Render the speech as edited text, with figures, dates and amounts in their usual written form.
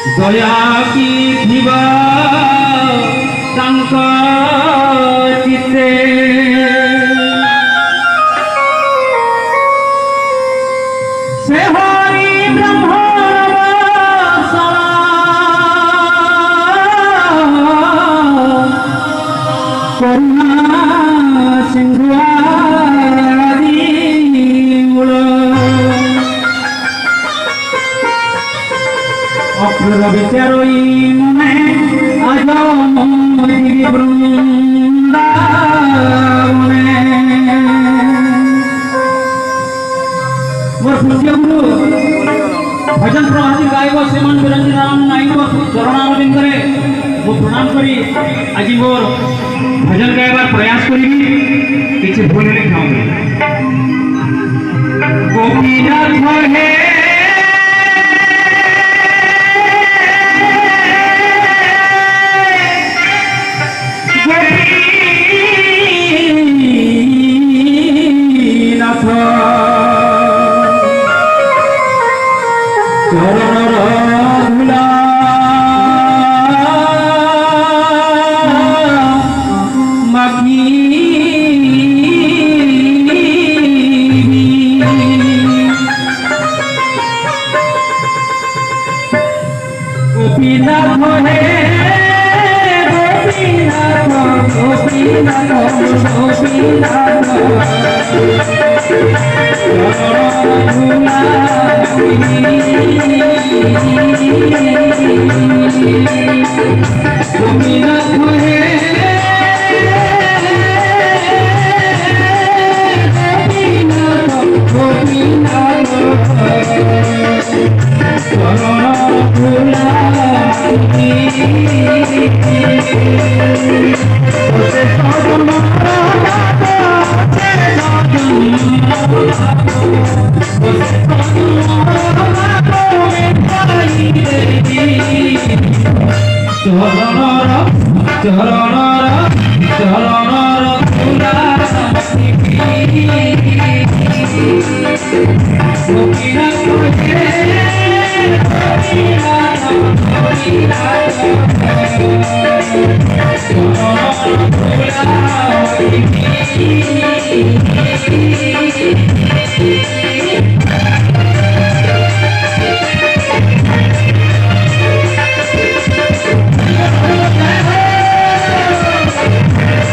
दया की थिबा तांक चिते से हरि ब्रह्म करुणा सिंधु अक्षर विचारोई मने आज दिव्य वृंदावने मोर पूज्य गुरु भजन प्रभाती गायक श्रीमान निरंजन राम नाईक चरणारविंद करे मो प्रणाम करी आज मोर भजन गायबार प्रयास करी किसी भूल नहीं खाऊंगी गोपीनाथ है